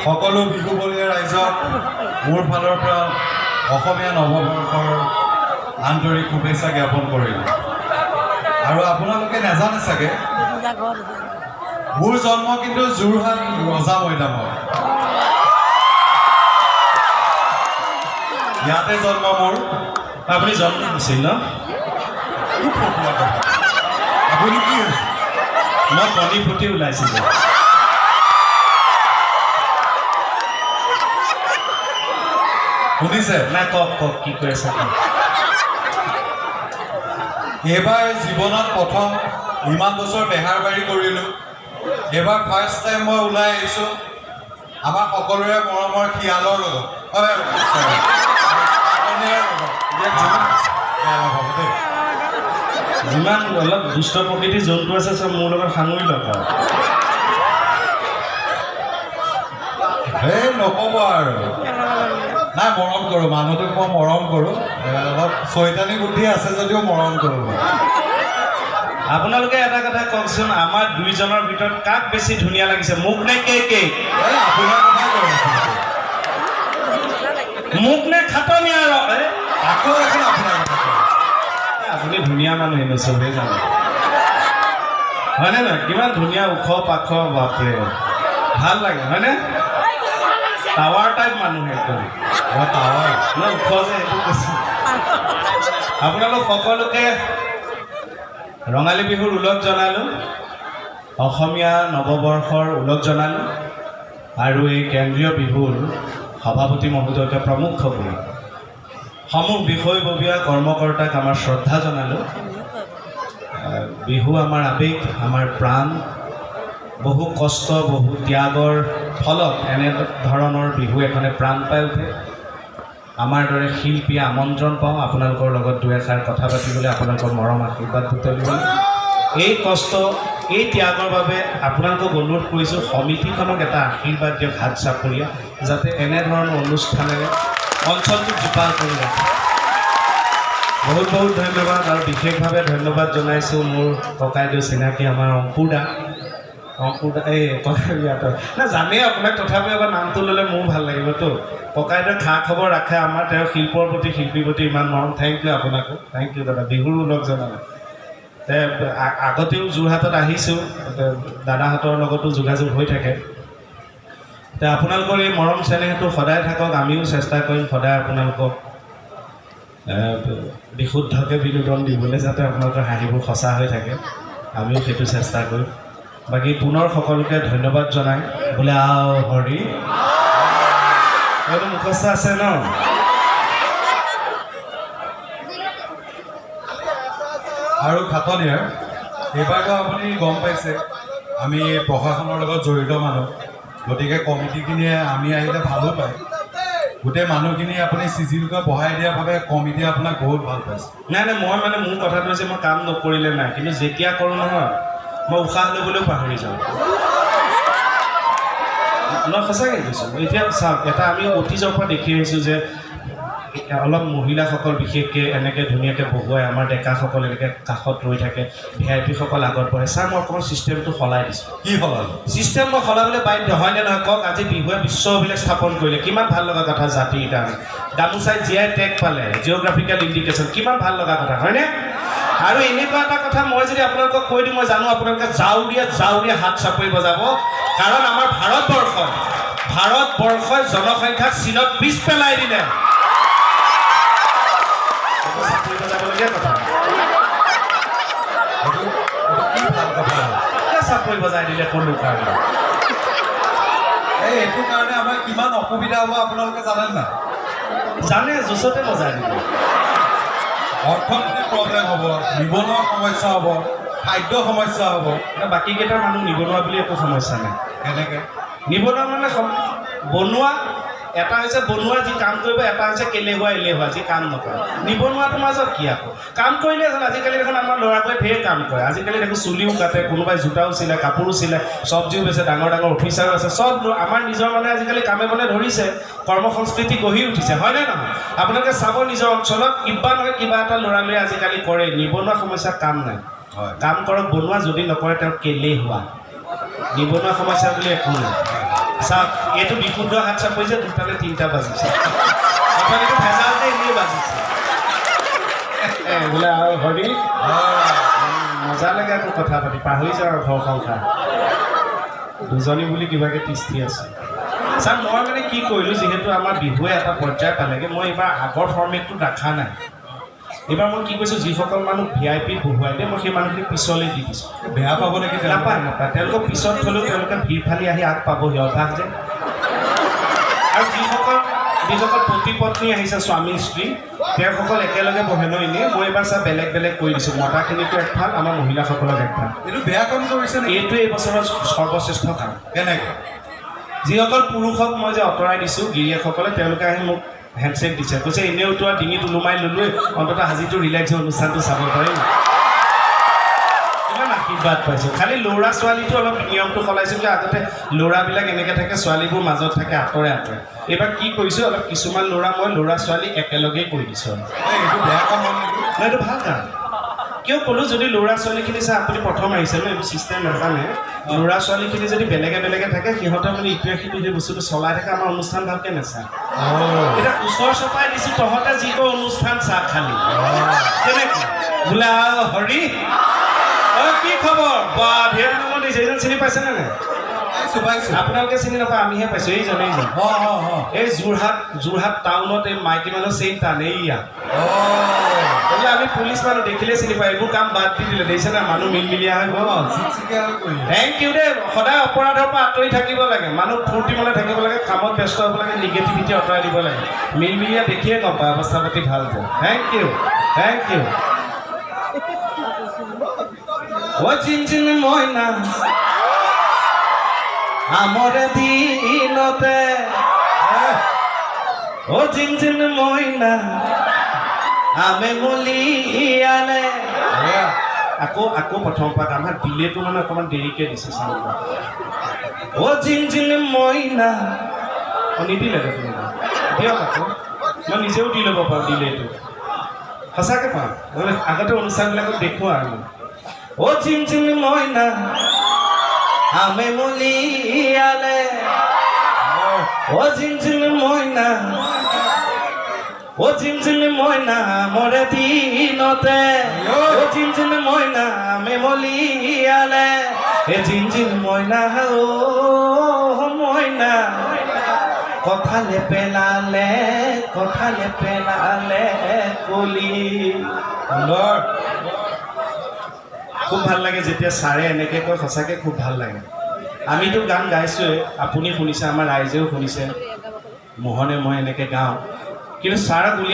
সকলো বিহুবলীয়া ৰাইজক মোৰ ফালৰ পৰা অসমীয়া নৱবৰ্ষৰ আন্তৰিক শুভেচ্ছা জ্ঞাপন কৰিলোঁ। আৰু আপোনালোকে নাজানে চাগে মোৰ জন্ম কিন্তু যোৰহাট ৰজা মৈদামত। ইয়াতে জন্ম মোৰ। আপুনি জন্ম হৈছিল ন? আপুনি কি হৈছে? মই কণী ফুটি ওলাইছিলোঁ। শুনিছে? নাই কওক কওক কি কৈ আছে? এইবাৰ জীৱনত প্ৰথম ইমান বছৰ বেহাৰবাৰী কৰিলোঁ। এইবাৰ ফাৰ্ষ্ট টাইম মই ওলাই আহিছোঁ আমাৰ সকলোৰে মৰমৰ শিয়ালৰ লগত। যিমান অলপ দুষ্ট প্ৰকৃতিৰ জন্তু আছে চব মোৰ লগত সাঙুৰি লওক আৰু। এই নক'ব আৰু। নাই মৰম কৰোঁ, মানুহটোক মই মৰম কৰোঁ। অলপ চৈতানী বুদ্ধি আছে যদিও মৰম কৰোঁ। আপোনালোকে এটা কথা কওকচোন, আমাৰ দুইজনৰ ভিতৰত কাক বেছি ধুনীয়া লাগিছে, মোক নে কেক? আপোনাৰ কথাই কৈ আছোঁ। মোক নে খাটনীয়া? আকৌ এখন আপোনাৰ কথা কৈ আছোঁ। আপুনি ধুনীয়া মানুহ এনে চবেই জানে, হয়নে নহয়? কিমান ধুনীয়া ওখ পাখ, বাপৰে ভাল লাগে হয়নে? টাৱাৰ টাইপ মানুহ একদম। টাৱাৰ ওখ যে সেইটো কৈছোঁ। আপোনালোক সকলোকে ৰঙালী বিহুৰ ওলগ জনালোঁ, অসমীয়া নৱবৰ্ষৰ ওলগ জনালোঁ, আৰু এই কেন্দ্ৰীয় বিহুৰ সভাপতি মহোদয়কে প্ৰমুখ কৰি সমূহ বিষয়ববীয়া কৰ্মকৰ্তাক আমাৰ শ্ৰদ্ধা জনালোঁ। বিহু আমাৰ আৱেগ, আমাৰ প্ৰাণ। বহু কষ্ট, বহু ত্যাগৰ ফলত এনেধৰণৰ বিহু এখনে প্ৰাণ পাই উঠে। আমাৰ দৰে শিল্পীয়ে আমন্ত্ৰণ পাওঁ আপোনালোকৰ লগত দুই এষাৰ কথা পাতিবলৈ, আপোনালোকৰ মৰম আশীৰ্বাদ বুটলিবলৈ। এই কষ্ট, এই ত্যাগৰ বাবে আপোনালোকক অনুৰোধ কৰিছোঁ, সমিতিখনক এটা আশীৰ্বাদ দিয়ক হাত চাপৰিয়া, যাতে এনেধৰণৰ অনুষ্ঠানেৰে অঞ্চলটোক জীপাল কৰি ৰাখে। বহুত বহুত ধন্যবাদ। আৰু বিশেষভাৱে ধন্যবাদ জনাইছোঁ মোৰ ককাইদেউ চিনাকি আমাৰ অংকুৰদা। এই ককাইদেউ না জানেই আপোনাক, তথাপিও এবাৰ নামটো ল'লে মোৰো ভাল লাগিবতো। ককাইদেউ খা খবৰ ৰাখে আমাৰ, তেওঁৰ শিল্পৰ প্ৰতি, শিল্পীৰ প্ৰতি ইমান মৰম। থেংক ইউ আপোনাকো, থেংক ইউ দাদা। বিহুৰো লগ জনালে। আগতেও যোৰহাটত আহিছোঁ, দাদাহঁতৰ লগতো যোগাযোগ হৈ থাকে। আপোনালোকৰ এই মৰম চেনেহটো সদায় থাকক। আমিও চেষ্টা কৰিম সদায় আপোনালোকক বিশুদ্ধকৈ বিনোদন দিবলৈ, যাতে আপোনালোকৰ হাঁহিবোৰ সঁচা হৈ থাকে। আমিও সেইটো চেষ্টা কৰিম। বাকী পুনৰ সকলোকে ধন্যবাদ জনাই বোলে আও হৰি। এইটো মুখস্থ আছে ন? আৰু খাটনীয়াৰ এইবাৰতো আপুনি গম পাইছে আমি প্ৰশাসনৰ লগত জড়িত মানুহ, গতিকে কমিটিখিনিয়ে আমি আহিলে ভালো পায়। গোটেই মানুহখিনি আপুনি চিজিলকৈ বহাই দিয়াৰ বাবে কমিটিয়ে আপোনাক বহুত ভাল পাইছে। নাই নাই, মই মানে মোৰ কথাটো হৈছে মই কাম নকৰিলে নাই, কিন্তু যেতিয়া কৰোঁ নহয় মই উশাহ ল'বলৈও পাহৰি যাওঁ। মই সঁচাকৈ কৈছোঁ। এতিয়া চাওক, এটা আমি অতীজৰ পৰা দেখি আহিছোঁ যে অলপ মহিলাসকল বিশেষকৈ এনেকৈ ধুনীয়াকৈ বহুৱাই, আমাৰ ডেকাসকল এনেকৈ কাষত ৰৈ থাকে, VIP সকল আগত বহে। ছাৰ মই অকণমান ছিষ্টেমটো সলাই দিছোঁ। কি সলালোঁ? ছিষ্টেম মই সলাবলৈ বাধ্য, হয়নে নহয় কওক? আজি বিহুৱে বিশ্ব অভিলেখ স্থাপন কৰিলে, কিমান ভাল লগা কথা জাতিৰ কাৰণে। গামোচাই GI টেগ পালে, জিঅ'গ্ৰাফিকেল ইণ্ডিকেশ্যন, কিমান ভাল লগা কথা হয়নে? আৰু এনেকুৱা এটা কথা মই যদি আপোনালোকক কৈ দিওঁ, মই জানো আপোনালোকে জাউৰীয়া হাত চাপৰি বজাব। কাৰণ আমাৰ ভাৰতবৰ্ষই জনসংখ্যাক চীনত পিছ পেলাই দিলে। চাপৰি বজাবলগীয়া কথা। চাপৰি বজাই দিলে কোনো কাৰণে। এইটো কাৰণে আমাৰ কিমান অসুবিধা হ'ব আপোনালোকে জানেনে নাই? জানে, জোচতে বজাই দিলে। অৰ্থনৈতিক প্ৰব্লেম হ'ব, নিবনুৱা সমস্যা হ'ব, খাদ্য সমস্যা হ'ব। বাকীকেইটাৰ মানুহ নিবনুৱা বুলি একো সমস্যা নাই। কেনেকৈ নিবনুৱা মানে বনোৱা, এটা হৈছে বনোৱা যি কাম কৰিব, এটা হৈছে এলেহুৱা যি কাম নকৰে। নিবনুৱাটোৰ মাজত কি আকৌ? কাম কৰিলে হ'ল। আজিকালি দেখোন আমাৰ ল'ৰাবোৰে ঢেৰ কাম কৰে। আজিকালি দেখোন চুলিও কাটে, কোনোবাই জোতাও চিলায়, কাপোৰো চিলায়, চব্জিও বেচে, ডাঙৰ ডাঙৰ অফিচাৰো আছে। চব আমাৰ নিজৰ মানুহে আজিকালি কামে বনে ধৰিছে, কৰ্ম সংস্কৃতি গঢ়ি উঠিছে, হয়নে নহয়? আপোনালোকে চাব নিজৰ অঞ্চলত কিবা নহয় কিবা এটা ল'ৰালয়ে আজিকালি কৰে। নিবনুৱা সমস্যা কাম নাই। কাম কৰক, বনোৱা যদি নকৰে তেওঁ এলেহুৱা। নিবনুৱা সমস্যা বুলি একো নাই। চাওক এইটো বিশুদ্ধ হাত চাপৰি যে 2টা নে 3টা বাজিছে অথনিটো ভেজালতে এনেই বাজিছে বোলে আৰু হৰি মজা লাগে আকৌ কথা পাতি পাহৰি যাওঁ আৰু ঘৰ সংসাৰ দুজনী বুলি কিবাকে তিষ্ঠি আছে ছাৰ মই মানে কি কৰিলোঁ যিহেতু আমাৰ বিহুৱে এটা পৰ্যায় পালেগৈ মই এইবাৰ আগৰ ফৰ্মেটটো ৰখা নাই এইবাৰ মই কি কৈছোঁ যিসকল মানুহ VIP বহুৱাই দিয়ে মই সেই মানুহখিনি পিছলৈ দি দিছোঁ বেয়া পাব নেকি নাপায় তেওঁলোকক পিছত থ'লেও তেওঁলোকে ভিৰ ফালি আহি আগ পাবহি অভ্যাস যে আৰু যিসকল পতি পত্নী আহিছে স্বামী স্ত্ৰী তেওঁসকল একেলগে বহে ন এনেই মই এইবাৰ ছাৰ বেলেগ বেলেগ কৰি দিছোঁ মতাখিনিকো একফাল আমাৰ মহিলাসকলক একফাল এইটো বেয়া কাম কৰিছে নেকি এইটোৱে এইবছৰৰ সৰ্বশ্ৰেষ্ঠ কাম কেনেকৈ যিসকল পুৰুষক মই যে আঁতৰাই দিছোঁ গিৰিয়েকসকলে তেওঁলোকে আহি মোক হেণ্ডশ্বেক দিছে কৈছে এনেওতো আৰু ডিঙিত ওলোমাই ল'লোৱে অন্ততঃ আজিতো ৰিলেক্স অনুষ্ঠানটো চাব পাৰিম কিমান আশীৰ্বাদ পাইছোঁ খালি ল'ৰা ছোৱালীটো অলপ নিয়মটো সলাইছোঁ যে আগতে ল'ৰাবিলাক এনেকৈ থাকে ছোৱালীবোৰ মাজত থাকে আঁতৰে আঁতৰে এইবাৰ কি কৰিছোঁ অলপ কিছুমান ল'ৰা মই ল'ৰা ছোৱালী একেলগেই কৰি দিছোঁ এইটো বেয়া কাম হ'ল নেকি নহয় এইটো ভাল কাম কিয় ক'লোঁ যদি ল'ৰা ছোৱালীখিনি চাই আপুনি প্ৰথম আহিছে ন এইবোৰ ছিষ্টেম নাজানে ল'ৰা ছোৱালীখিনি যদি বেলেগে বেলেগে থাকে সিহঁতে মানে ইটোৱে সিটো সেই বস্তুটো চলাই থাকে আমাৰ অনুষ্ঠান ভালকৈ নাচায় এতিয়া ওচৰ চপাই দিছোঁ তহঁতে যিটো অনুষ্ঠান চা খালি কেনেকৈ বোলে হৰি কি খবৰ বা ধেৰ নামৰ দিছে এইজন চিনি পাইছেনে নাই আপোনালোকে চিনি নাপায় আমিহে পাইছোঁ এইজন এই যোৰহাট টাউনত এই মাইকী মানুহ চেইন টান এইয়া বোলে আমি পুলিচ মানুহ দেখিলে চিনি পায় এইবোৰ কাম বাদ দি দিলে দেখিছে না মানুহ মিলমিলীয়া হৈ গ'ল থেংক ইউ দেই সদায় অপৰাধৰ পৰা আঁতৰি থাকিব লাগে মানুহ ফূৰ্তি মনে থাকিব লাগে কামত ব্যস্ত হ'ব লাগে নিগেটিভিটি আঁতৰাই দিব লাগে মিলমিলীয়া দেখিয়ে গম পায় অৱস্থা পাতি ভাল যায় থেংক ইউ ও চিনচিন মইনা আমৰে দিনতে ও চিনচিন মইনা আমে মলিয়ালে আকৌ প্ৰথম পাত আমাৰ দিলেটো মানে অকণমান দেৰিকৈ দিছে চাউল ও চিনচিন মইনা নিদিলে দিয়ক আকৌ মই নিজেও দি ল'ব পাৰোঁ দিলেটো সঁচাকৈ পাওঁ আগতে অনুষ্ঠানবিলাকত দেখোঁ আৰু ও চিনচিন মইনা আমে মলিয়ালে ও চিনচিন মইনা মরে দিনতে ও চিনচিন মইনা আমে মলিয়ালে এ চিনচিন মইনা ও মইনা কথালে পেলালে কলি খুব ভাল লাগে যেতিয়া ছাৰে এনেকৈ কয় সঁচাকৈ খুব ভাল লাগে আমিতো গান গাইছোঁৱে আপুনি শুনিছে আমাৰ ৰাইজেও শুনিছে মোহনে মই এনেকৈ গাওঁ কিন্তু ছাৰক উলিয়াই